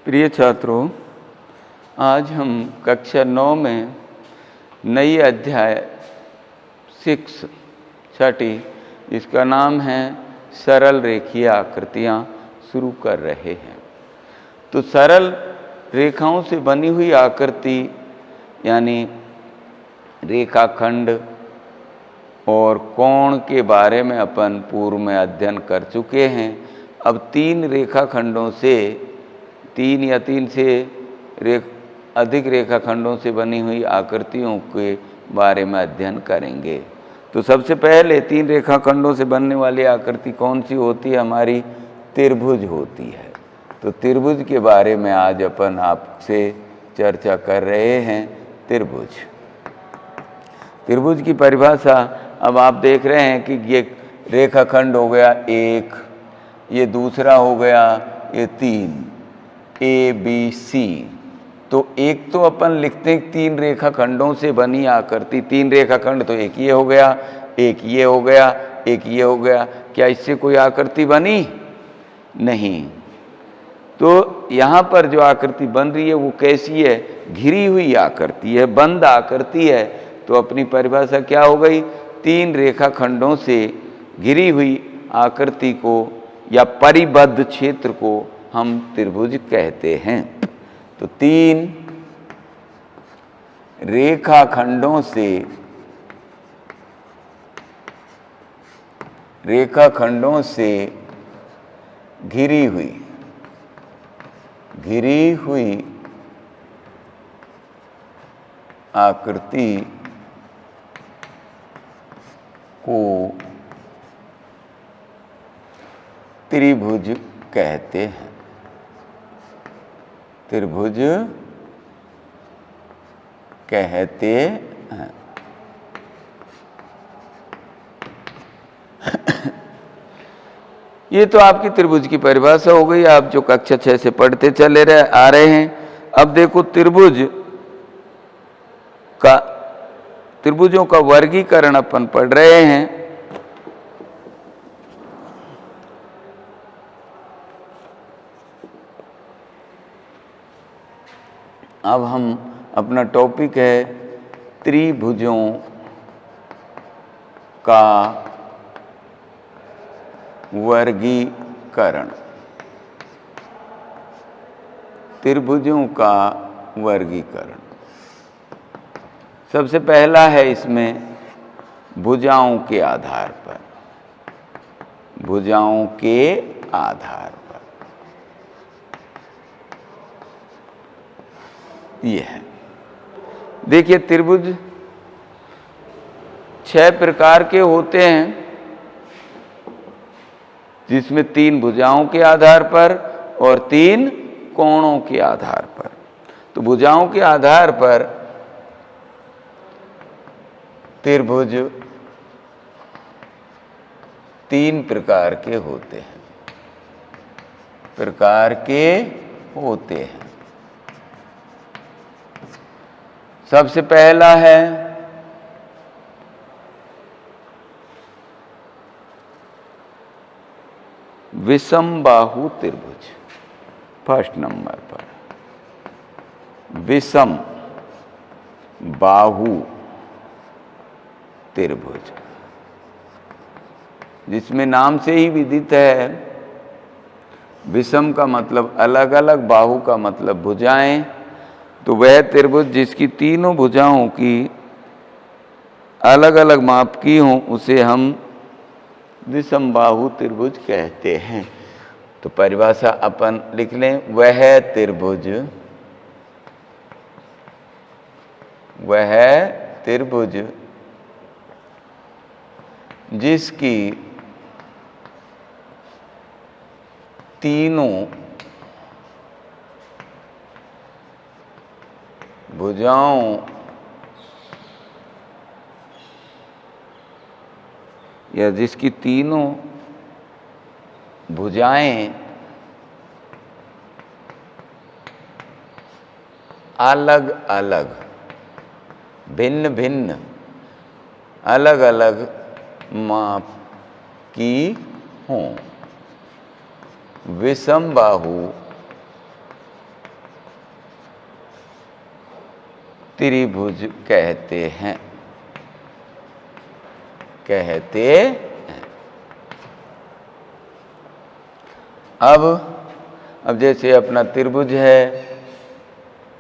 प्रिय छात्रों, आज हम कक्षा 9 में नई अध्याय 6 छठी, जिसका नाम है सरल रेखीय आकृतियाँ शुरू कर रहे हैं। तो सरल रेखाओं से बनी हुई आकृति यानी रेखाखंड और कोण के बारे में अपन पूर्व में अध्ययन कर चुके हैं। अब तीन रेखाखंडों से, तीन या तीन से अधिक रेखाखंडों से बनी हुई आकृतियों के बारे में अध्ययन करेंगे। तो सबसे पहले तीन रेखाखंडों से बनने वाली आकृति कौन सी होती है? हमारी त्रिभुज होती है। तो त्रिभुज के बारे में आज अपन आपसे चर्चा कर रहे हैं। त्रिभुज, त्रिभुज की परिभाषा अब आप देख रहे हैं कि ये रेखाखंड हो गया एक, ये दूसरा हो गया, ये तीन, ए बी सी। तो एक तो अपन लिखते हैं तीन रेखाखंडों से बनी आकृति, तीन रेखाखंड, तो एक ये हो गया, एक ये हो गया, एक ये हो गया। क्या इससे कोई आकृति बनी? नहीं। तो यहाँ पर जो आकृति बन रही है वो कैसी है? घिरी हुई आकृति है, बंद आकृति है। तो अपनी परिभाषा क्या हो गई? तीन रेखाखंडों से घिरी हुई आकृति को या परिबद्ध क्षेत्र को हम त्रिभुज कहते हैं। तो तीन रेखाखंडों से घिरी हुई आकृति को त्रिभुज कहते हैं। त्रिभुज कहते हैं। ये तो आपकी त्रिभुज की परिभाषा हो गई, आप जो कक्षा 6 से पढ़ते चले आ रहे हैं। अब देखो त्रिभुजों का वर्गीकरण अपन पढ़ रहे हैं। अब हम अपना टॉपिक है त्रिभुजों का वर्गीकरण। त्रिभुजों का वर्गीकरण सबसे पहला है इसमें भुजाओं के आधार पर। भुजाओं के आधार पर ये है। देखिए, त्रिभुज 6 प्रकार के होते हैं, जिसमें 3 भुजाओं के आधार पर और 3 कोणों के आधार पर। तो भुजाओं के आधार पर त्रिभुज 3 प्रकार के होते हैं। सबसे पहला है विषमबाहु त्रिभुज। फर्स्ट नंबर पर विषम बाहु त्रिभुज, जिसमें नाम से ही विदित है। विषम का मतलब अलग अलग, बाहु का मतलब भुजाएं। तो वह त्रिभुज जिसकी तीनों भुजाओं की अलग अलग माप की हों, उसे हम विषमबाहु त्रिभुज कहते हैं। तो परिभाषा अपन लिख लें, वह त्रिभुज जिसकी तीनों भुजाओं या जिसकी तीनों भुजाएं अलग अलग, भिन्न भिन्न, अलग अलग माप की हों। विषमबाहु त्रिभुज कहते हैं। अब जैसे अपना त्रिभुज है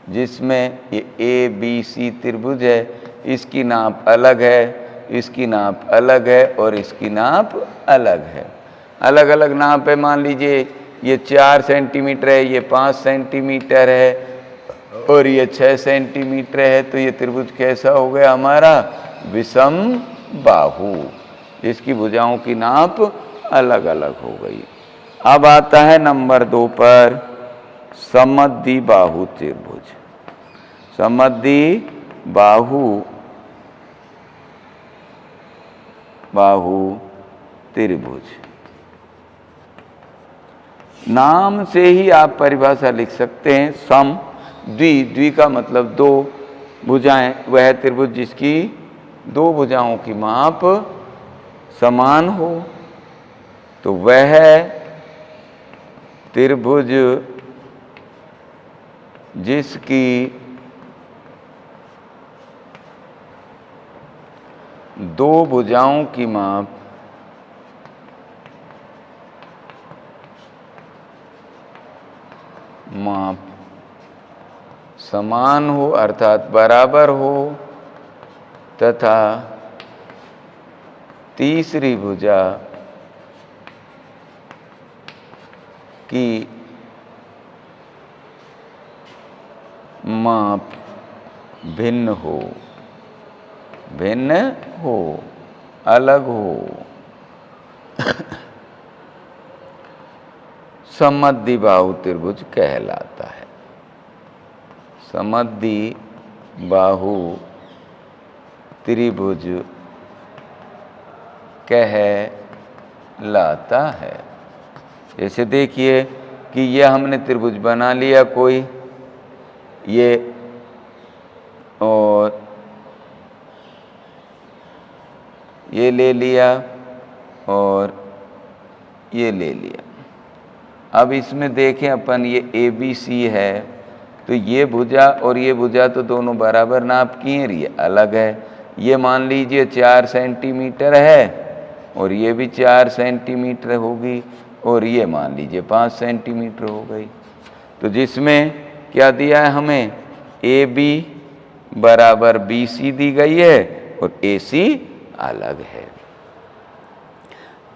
जिसमें ये ए बी सी त्रिभुज है, इसकी नाप अलग है, इसकी नाप अलग है और इसकी नाप अलग है। अलग अलग नाप है। मान लीजिए ये 4 सेंटीमीटर है, ये 5 सेंटीमीटर है और ये 6 सेंटीमीटर है, तो ये त्रिभुज कैसा हो गया हमारा? विषम बाहु, जिसकी भुजाओं की नाप अलग अलग हो गई। अब आता है नंबर 2 पर समद्विबाहु त्रिभुज। समद्विबाहु त्रिभुज, नाम से ही आप परिभाषा लिख सकते हैं। सम, द्वि का मतलब 2 भुजाएं, वह त्रिभुज जिसकी 2 भुजाओं की माप समान हो, तो वह त्रिभुज जिसकी 2 भुजाओं की माप समान हो अर्थात बराबर हो, तथा तीसरी भुजा की माप भिन्न हो, अलग हो। समद्विबाहु त्रिभुज कहलाता है। समद्विबाहु त्रिभुज कहलाता है। जैसे देखिए कि ये हमने त्रिभुज बना लिया कोई, ये और ये ले लिया और ये ले लिया। अब इसमें देखें अपन, ये ए बी सी है, तो ये भुजा और ये भुजा तो दोनों बराबर नाप की हैं, ये अलग है। ये मान लीजिए 4 सेंटीमीटर है और ये भी 4 सेंटीमीटर होगी, और ये मान लीजिए 5 सेंटीमीटर हो गई। तो जिसमें क्या दिया है हमें? ए बी बराबर बी सी दी गई है और ए सी अलग है।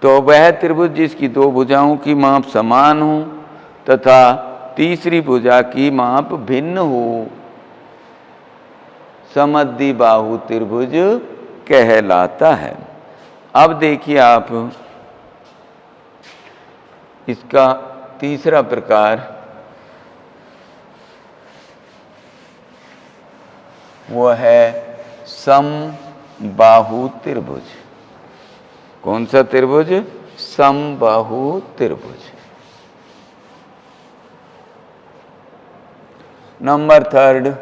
तो वह त्रिभुज जिसकी 2 भुजाओं की माप समान हो तथा तीसरी भुजा की माप भिन्न हो, समद्विबाहु त्रिभुज कहलाता है। अब देखिए आप इसका तीसरा प्रकार, वो है समबाहु त्रिभुज। कौन सा त्रिभुज? समबाहु त्रिभुज। नंबर 3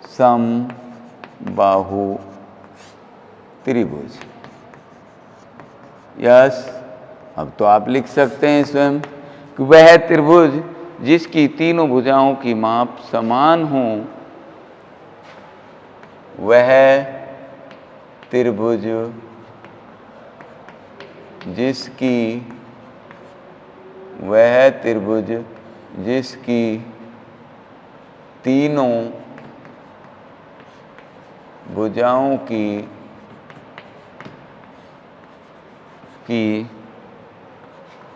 समबाहु त्रिभुज। यस, अब तो आप लिख सकते हैं स्वयं कि वह त्रिभुज जिसकी तीनों भुजाओं की माप समान हो, वह त्रिभुज जिसकी तीनों भुजाओं की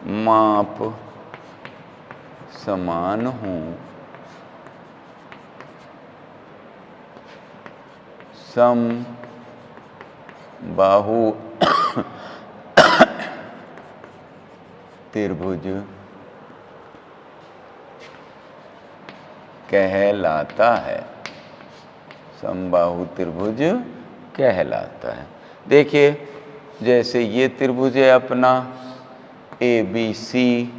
माप समान हो, समबाहु त्रिभुज कहलाता है। समबाहु त्रिभुज कहलाता है। देखिए जैसे ये त्रिभुज है अपना ए बी सी,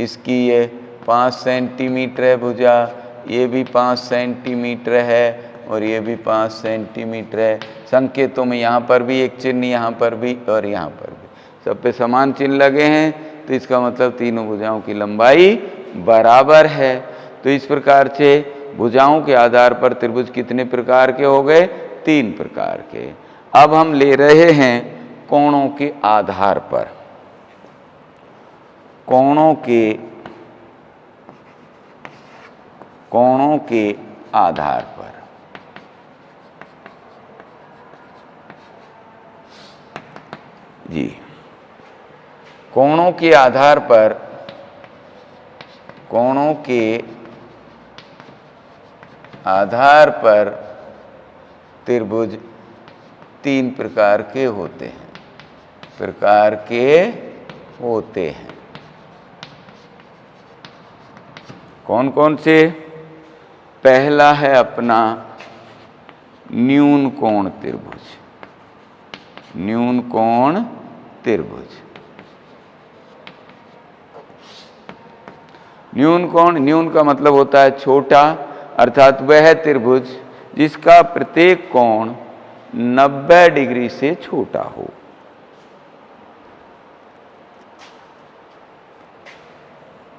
इसकी ये 5 सेंटीमीटर है भुजा, ये भी 5 सेंटीमीटर है और ये भी 5 सेंटीमीटर है। संकेतों में यहाँ पर भी एक चिन्ह, यहाँ पर भी और यहाँ पर भी, सब पे समान चिन्ह लगे हैं, तो इसका मतलब तीनों भुजाओं की लंबाई बराबर है। तो इस प्रकार से भुजाओं के आधार पर त्रिभुज कितने प्रकार के हो गए? 3 प्रकार के। अब हम ले रहे हैं कोणों के आधार पर। कोणों के आधार पर जी, कोणों के आधार पर, कोणों के आधार पर त्रिभुज 3 प्रकार के होते हैं, कौन कौन से? पहला है अपना न्यून कोण त्रिभुज। न्यून कोण त्रिभुज। न्यून कोण, न्यून का मतलब होता है छोटा, अर्थात वह त्रिभुज जिसका प्रत्येक कोण 90 डिग्री से छोटा हो।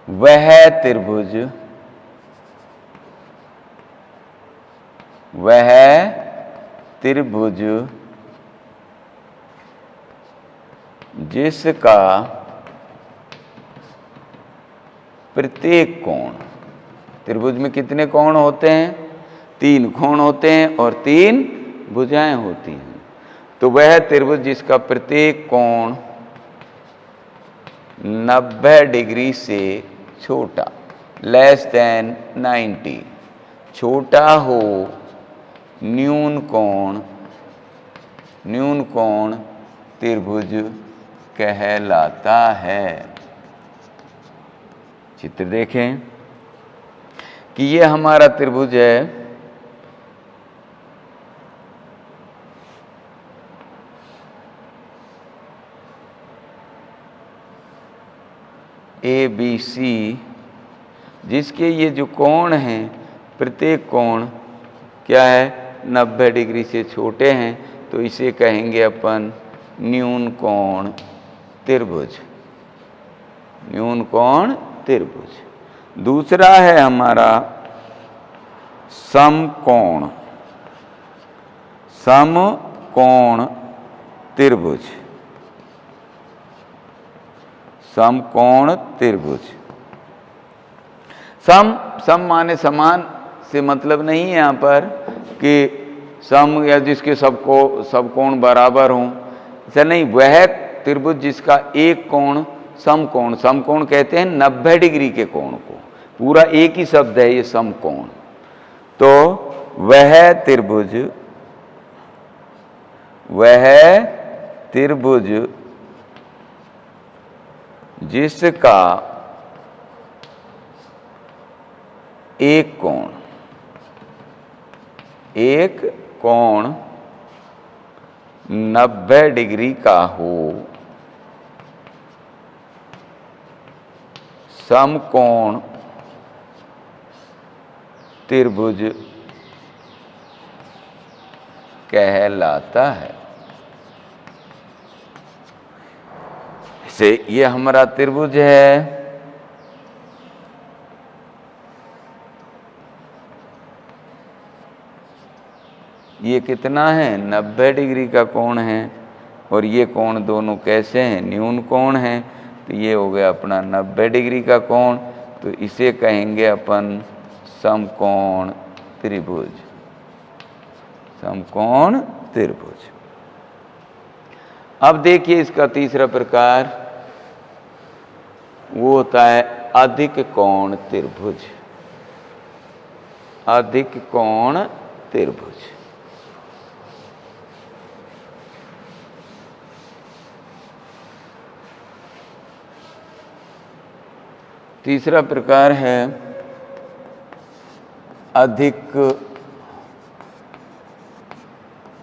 वह त्रिभुज जिसका प्रत्येक कोण, त्रिभुज में कितने कोण होते हैं? 3 कोण होते हैं और 3 भुजाएं होती हैं। तो वह त्रिभुज जिसका प्रत्येक कोण 90 डिग्री से छोटा, लेस देन 90, छोटा हो, न्यून कोण त्रिभुज कहलाता है। चित्र देखें कि ये हमारा त्रिभुज है, ABC, जिसके ये जो कोण हैं, प्रत्येक कोण क्या है? 90 डिग्री से छोटे हैं, तो इसे कहेंगे अपन न्यून कोण त्रिभुज। न्यून कोण त्रिभुज। दूसरा है हमारा समकोण। समकोण त्रिभुज। समकोण त्रिभुज। सम माने समान से मतलब नहीं है यहाँ पर कि सम या जिसके सब कोण बराबर हों, ऐसा नहीं। वह त्रिभुज जिसका एक कोण समकोण, समकोण कहते हैं 90 डिग्री के कोण को, पूरा एक ही शब्द है ये समकोण। तो वह त्रिभुज जिसका एक कोण 90 डिग्री का हो, समकोण त्रिभुज कहलाता है। से ये हमारा त्रिभुज है। ये कितना है? 90 डिग्री का कोण है, और ये कोण दोनों कैसे हैं? न्यून कोण है। तो ये हो गया अपना 90 डिग्री का कोण, तो इसे कहेंगे अपन समकोण त्रिभुज। समकोण त्रिभुज। अब देखिए इसका तीसरा प्रकार, वो होता है अधिक कोण त्रिभुज। अधिक कोण त्रिभुज। तीसरा प्रकार है अधिक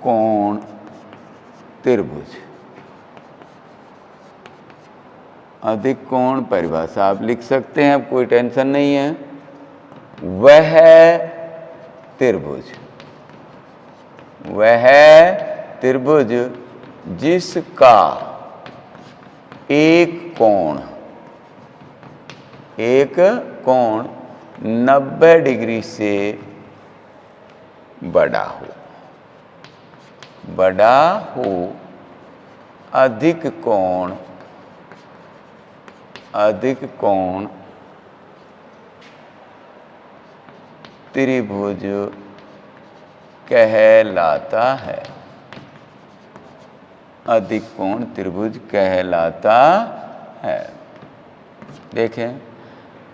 कोण त्रिभुज। अधिक कोण परिभाषा आप लिख सकते हैं, अब कोई टेंशन नहीं है। वह त्रिभुज जिसका एक कोण 90 डिग्री से बड़ा हो, अधिक कोण त्रिभुज कहलाता है, अधिक कोण त्रिभुज कहलाता है। देखें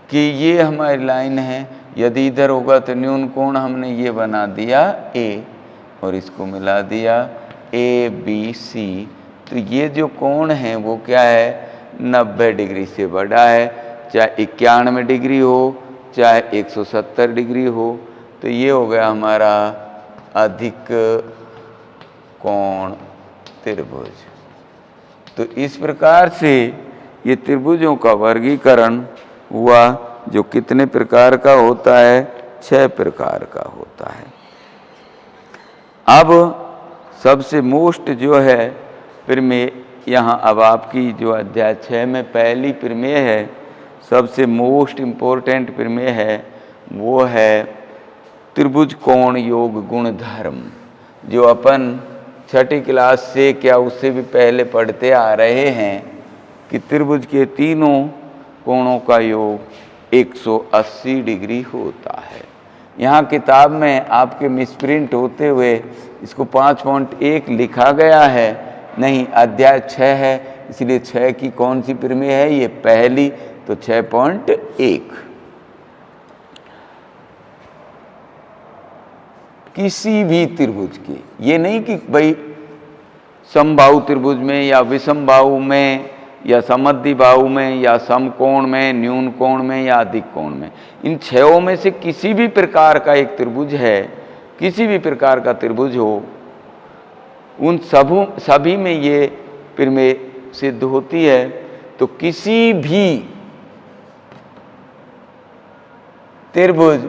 कि ये हमारी लाइन है, यदि इधर होगा तो न्यून कोण हमने ये बना दिया A और इसको मिला दिया ABC, तो ये जो कोण है वो क्या है, 90 डिग्री से बड़ा है, चाहे 91 डिग्री हो चाहे 170 डिग्री हो, तो ये हो गया हमारा अधिक कोण त्रिभुज। तो इस प्रकार से ये त्रिभुजों का वर्गीकरण हुआ, जो कितने प्रकार का होता है, 6 प्रकार का होता है। अब सबसे मोस्ट जो है प्रमेय, यहाँ अब आपकी जो अध्याय 6 में पहली प्रमेय है, सबसे मोस्ट इम्पोर्टेंट प्रमेय है, वो है त्रिभुज कोण योग गुणधर्म, जो अपन छठी क्लास से क्या उससे भी पहले पढ़ते आ रहे हैं कि त्रिभुज के तीनों कोणों का योग 180 डिग्री होता है। यहाँ किताब में आपके मिसप्रिंट होते हुए इसको 5.1 लिखा गया है, नहीं अध्याय 6 है, इसलिए 6 की कौन सी प्रमेय है, ये पहली, तो 6.1। किसी भी त्रिभुज की, ये नहीं कि भाई समबाहु त्रिभुज में या विषमबाहु में या समद्विबाहु में या समकोण में, न्यून कोण में या अधिक कोण में, इन 6 में से किसी भी प्रकार का एक त्रिभुज है, किसी भी प्रकार का त्रिभुज हो, उन सभी में ये प्रमेय सिद्ध होती है। तो किसी भी त्रिभुज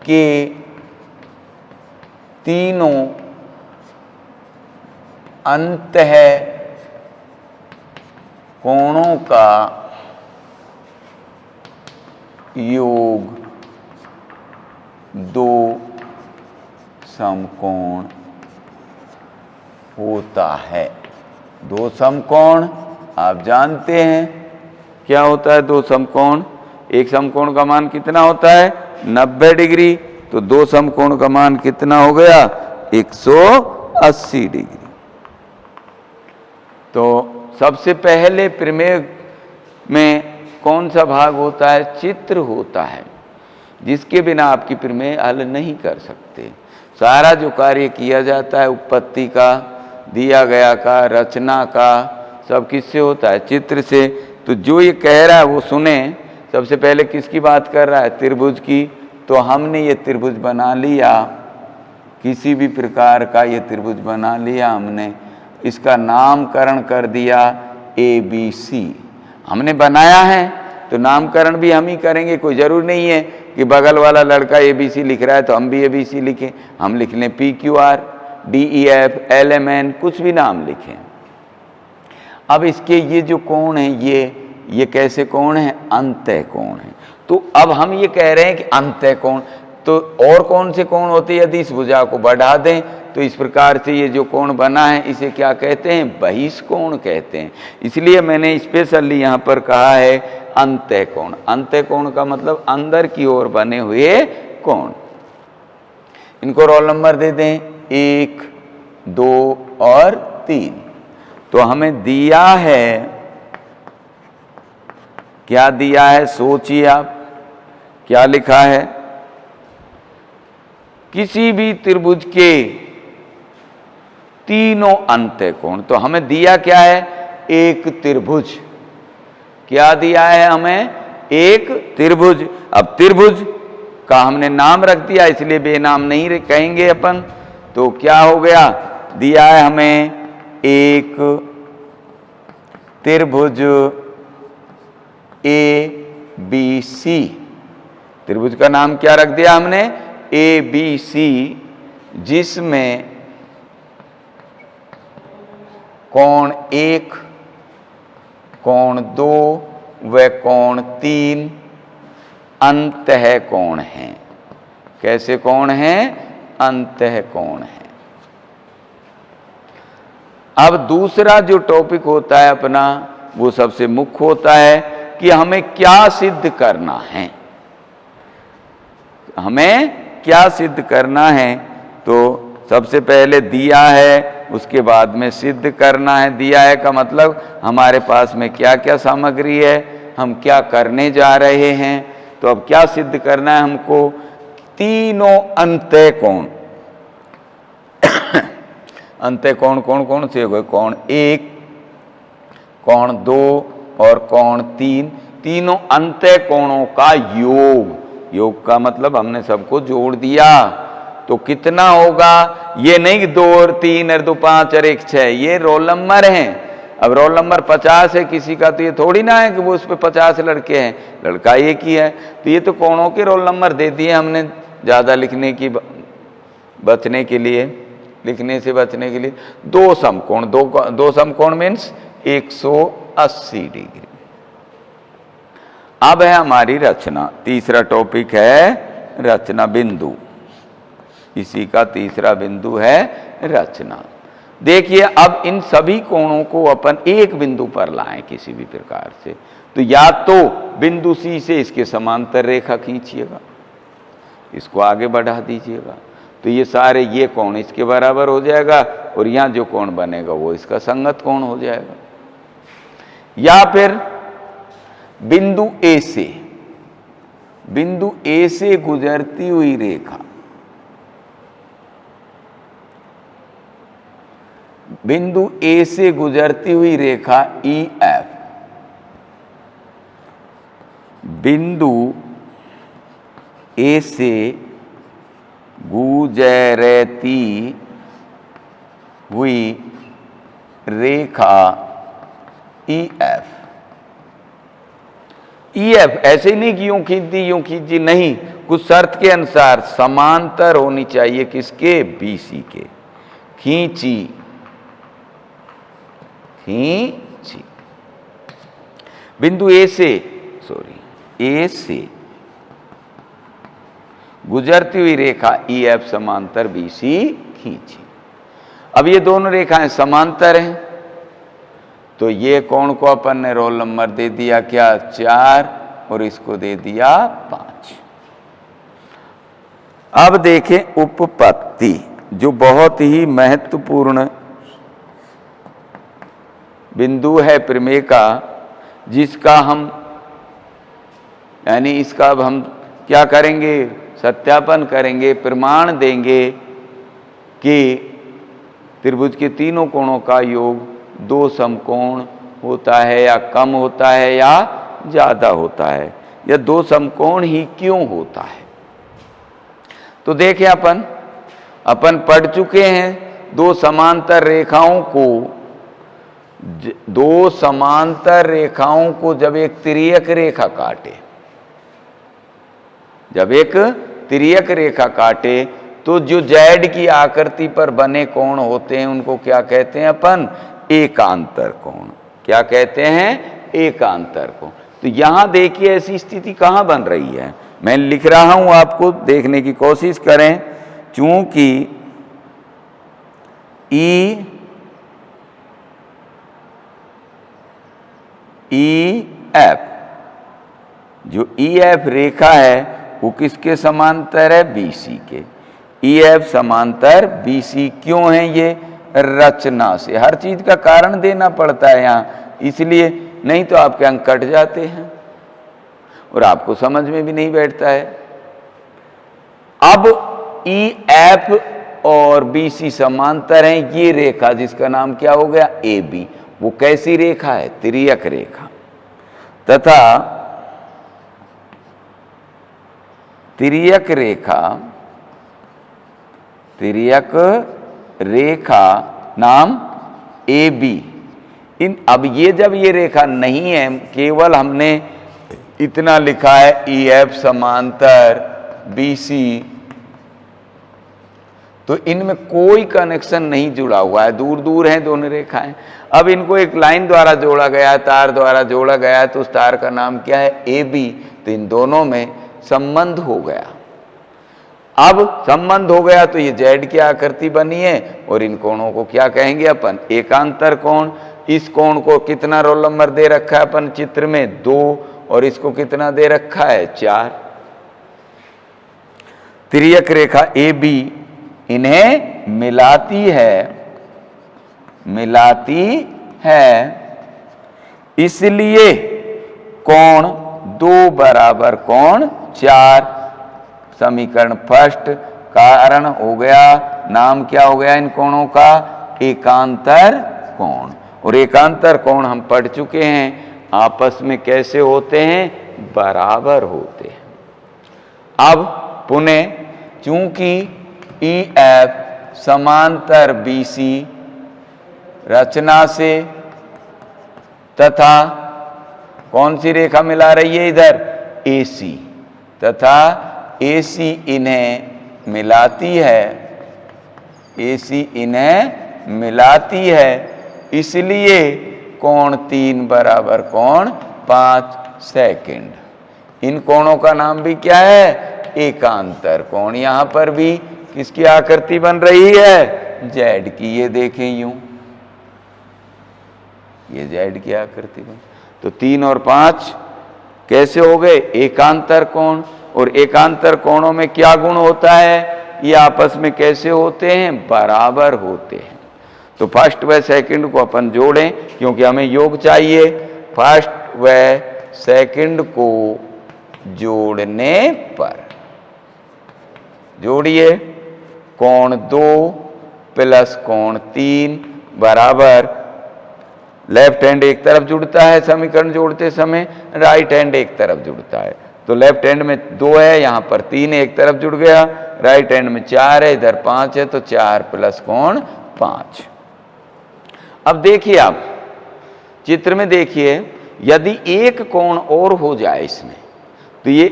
के तीनों अंतः कोणों का योग 2 समकोण होता है। 2 समकोण आप जानते हैं क्या होता है, 2 समकोण, एक समकोण का मान कितना होता है, 90 डिग्री, तो 2 समकोण का मान कितना हो गया, 180 डिग्री। तो सबसे पहले प्रमेय में कौन सा भाग होता है, चित्र होता है, जिसके बिना आपकी प्रमेय हल नहीं कर सकते। सारा जो कार्य किया जाता है उत्पत्ति का, दिया गया का, रचना का, सब किससे होता है, चित्र से। तो जो ये कह रहा है वो सुने, सबसे पहले किसकी बात कर रहा है, त्रिभुज की। तो हमने ये त्रिभुज बना लिया, किसी भी प्रकार का ये त्रिभुज बना लिया हमने, इसका नामकरण कर दिया ABC। हमने बनाया है तो नामकरण भी हम ही करेंगे, कोई जरूर नहीं है कि बगल वाला लड़का ABC लिख रहा है तो हम भी ABC लिखें। हम लिख लें PQR, DEF, LMN, कुछ भी नाम लिखें। अब इसके ये जो कोण है, ये कैसे कोण है, अंतः कोण है। तो अब हम ये कह रहे हैं कि अंतः कोण, तो और कौन से कोण होते हैं, यदि इस भुजा को बढ़ा दें तो इस प्रकार से ये जो कोण बना है इसे क्या कहते हैं, बहिष्कोण कहते हैं। इसलिए मैंने स्पेशली यहाँ पर कहा है अंतः कोण। अंतः कोण का मतलब अंदर की ओर बने हुए कोण। इनको रोल नंबर दे दें 1, 2 और 3। तो हमें दिया है, क्या दिया है, सोचिए आप क्या लिखा है, किसी भी त्रिभुज के तीनों अंतः कोण। तो हमें दिया क्या है, एक त्रिभुज। क्या दिया है हमें, एक त्रिभुज। अब त्रिभुज का हमने नाम रख दिया, इसलिए बेनाम नहीं कहेंगे अपन। तो क्या हो गया, दिया है हमें एक त्रिभुज ABC। त्रिभुज का नाम क्या रख दिया हमने, ABC, जिसमें कोण 1, कोण 2 व कोण 3 अंतः कोण हैं। कैसे कोण हैं? अंतः कोण है। अब दूसरा जो टॉपिक होता है अपना, वो सबसे मुख्य होता है कि हमें क्या सिद्ध करना है। हमें क्या सिद्ध करना है? तो सबसे पहले दिया है, उसके बाद में सिद्ध करना है। दिया है का मतलब हमारे पास में क्या क्या सामग्री है, हम क्या करने जा रहे हैं। तो अब क्या सिद्ध करना है हमको? तीनों अंतः कोण। अंतः कोण कौन कौन से हो गए? कोण 1, कोण 2 और कोण 3। तीनों अंतः कोणों का योग। योग का मतलब हमने सबको जोड़ दिया तो कितना होगा? ये नहीं कि 2 और 3 और 2 5 और 1 6, ये रोल नंबर है। अब रोल नंबर 50 है किसी का, तो ये थोड़ी ना है कि वो उस पे 50 लड़के हैं, लड़का एक ही है। तो ये तो कोणों के रोल नंबर दे दिए हमने ज़्यादा लिखने की बचने के लिए, लिखने से बचने के लिए। 2 समकोण, 2 समकोण मीन्स 180 डिग्री। अब है हमारी रचना। तीसरा टॉपिक है रचना बिंदु। इसी का तीसरा बिंदु है रचना। देखिए अब इन सभी कोणों को अपन एक बिंदु पर लाएं किसी भी प्रकार से। तो या तो बिंदु सी से इसके समांतर रेखा खींचिएगा, इसको आगे बढ़ा दीजिएगा, तो ये सारे ये कोण इसके बराबर हो जाएगा और यहाँ जो कोण बनेगा वो इसका संगत कोण हो जाएगा। या फिर बिंदु ए से, बिंदु ए से गुजरती हुई रेखा, बिंदु ए से गुजरती हुई रेखा EF, बिंदु ए से गुजरती हुई रेखा EF। EF ऐसे ही नहीं कि यूं खींच दी यूं खींच दी, नहीं, कुछ शर्त के अनुसार समांतर होनी चाहिए। किसके? BC के। खींची खींची बिंदु ए से, ए से गुजरती हुई रेखा EF समांतर BC खींची। अब ये दोनों रेखाएं समांतर हैं, तो ये कोण को अपन ने रोल नंबर दे दिया क्या? 4 और इसको दे दिया 5। अब देखें उपपत्ति, जो बहुत ही महत्वपूर्ण बिंदु है प्रमेय का, जिसका हम यानी इसका अब हम क्या करेंगे? सत्यापन करेंगे, प्रमाण देंगे कि त्रिभुज के तीनों कोणों का योग 2 समकोण होता है या कम होता है या ज़्यादा होता है, या 2 समकोण ही क्यों होता है। तो देखें अपन पढ़ चुके हैं 2 समांतर रेखाओं को, 2 समांतर रेखाओं को जब एक तिर्यक रेखा काटे, जब एक तिर्यक रेखा काटे तो जो Z की आकृति पर बने कोण होते हैं उनको क्या कहते हैं अपन? एकांतर कोण। क्या कहते हैं? एकांतर कोण। तो यहां देखिए ऐसी स्थिति कहां बन रही है, मैं लिख रहा हूं, आपको देखने की कोशिश करें। चूंकि EF, जो EF रेखा है वो किसके समांतर है? BC के। EF समांतर BC क्यों है? ये रचना से। हर चीज का कारण देना पड़ता है यहाँ, इसलिए नहीं तो आपके अंक कट जाते हैं और आपको समझ में भी नहीं बैठता है। अब EF और BC समांतर हैं, ये रेखा जिसका नाम क्या हो गया? AB। वो कैसी रेखा है? तिर्यक रेखा। तथा तिर्यक रेखा नाम AB। अब ये जब ये रेखा नहीं है, केवल हमने इतना लिखा है EF समांतर BC, तो इनमें कोई कनेक्शन नहीं जुड़ा हुआ है, दूर दूर हैं दोनों रेखाएं। अब इनको एक लाइन द्वारा जोड़ा गया, तार द्वारा जोड़ा गया, तो उस तार का नाम क्या है? AB। तो इन दोनों में संबंध हो गया। अब संबंध हो गया तो ये जेड की आकृति बनी है, और इन कोणों को क्या कहेंगे अपन? एकांतर कोण। इस कोण को कितना रोल नंबर दे रखा है अपन चित्र में? 2, और इसको कितना दे रखा है? 4। तिर्यक रेखा AB इन्हें मिलाती है, इसलिए कोण 2 बराबर कोण 4। समीकरण फर्स्ट कारण हो गया, नाम क्या हो गया इन कोणों का? एकांतर कोण। और एकांतर कोण हम पढ़ चुके हैं, आपस में कैसे होते हैं? बराबर होते हैं। अब पुनः चूंकि EF समांतर BC रचना से तथा कौन सी रेखा मिला रही है इधर? AC, तथा AC इन्हें मिलाती है, AC इन्हें मिलाती है, इसलिए कोण 3 बराबर कोण 5 सेकंड। इन कोणों का नाम भी क्या है? एकांतर कोण। यहां पर भी किसकी आकृति बन रही है? जेड की। ये देखें यूं, ये जेड की आकृति बन। तो 3 और 5 कैसे हो गए? एकांतर कोण। और एकांतर कोणों में क्या गुण होता है? ये आपस में कैसे होते हैं? बराबर होते हैं। तो फर्स्ट व सेकंड को अपन जोड़ें, क्योंकि हमें योग चाहिए। फर्स्ट व सेकंड को जोड़ने पर जोड़िए, कोण 2 प्लस कोण 3 बराबर, लेफ्ट हैंड एक तरफ जुड़ता है समीकरण जोड़ते समय, राइट हैंड एक तरफ जुड़ता है। तो लेफ्ट हैंड में 2 है, यहां पर 3 एक तरफ जुड़ गया, राइट हैंड में 4 है, इधर 5 है, तो 4 प्लस कोण 5। अब देखिए आप चित्र में देखिए, यदि एक कोण और हो जाए इसमें, तो ये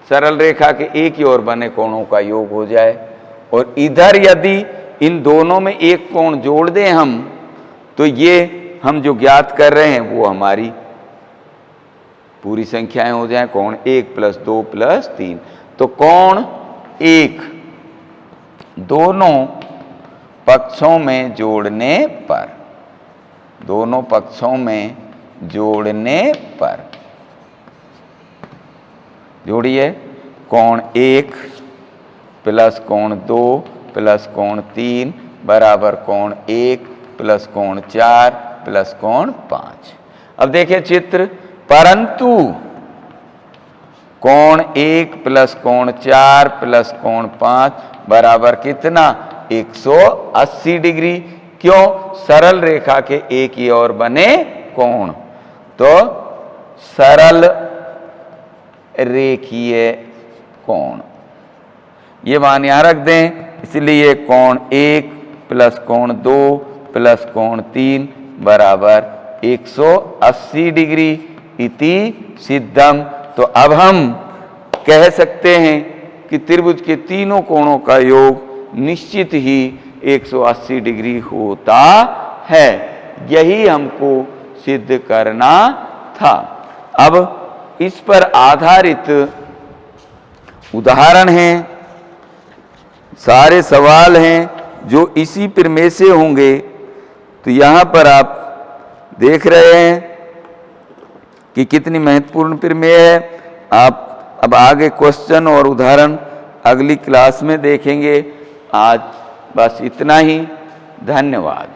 सरल रेखा के एक ही ओर बने कोणों का योग हो जाए। और इधर यदि इन दोनों में एक कोण जोड़ दें हम, तो ये हम जो ज्ञात कर रहे हैं वो हमारी पूरी संख्याएं हो जाएं। कोण 1 प्लस 2 प्लस 3। तो कोण 1 दोनों पक्षों में जोड़ने पर, दोनों पक्षों में जोड़ने पर, जोड़िए, कोण 1 प्लस कोण 2 प्लस कोण 3 बराबर कोण 1 प्लस कोण 4 प्लस कोण 5। अब देखिए चित्र, परंतु कोण 1 प्लस कोण 4 प्लस कोण 5 बराबर कितना? 180 डिग्री। क्यों? सरल रेखा के एक ही ओर बने कोण, तो सरल रेखीय कोण, ये मान यहां रख दें। इसलिए कोण 1 प्लस कोण 2 प्लस कोण 3 बराबर 180 डिग्री इति सिद्धम। तो अब हम कह सकते हैं कि त्रिभुज के तीनों कोणों का योग निश्चित ही 180 डिग्री होता है। यही हमको सिद्ध करना था। अब इस पर आधारित उदाहरण हैं, सारे सवाल हैं जो इसी प्रमेय से होंगे। तो यहाँ पर आप देख रहे हैं कि कितनी महत्वपूर्ण प्रमेय है। आप अब आगे क्वेश्चन और उदाहरण अगली क्लास में देखेंगे। आज बस इतना ही। धन्यवाद।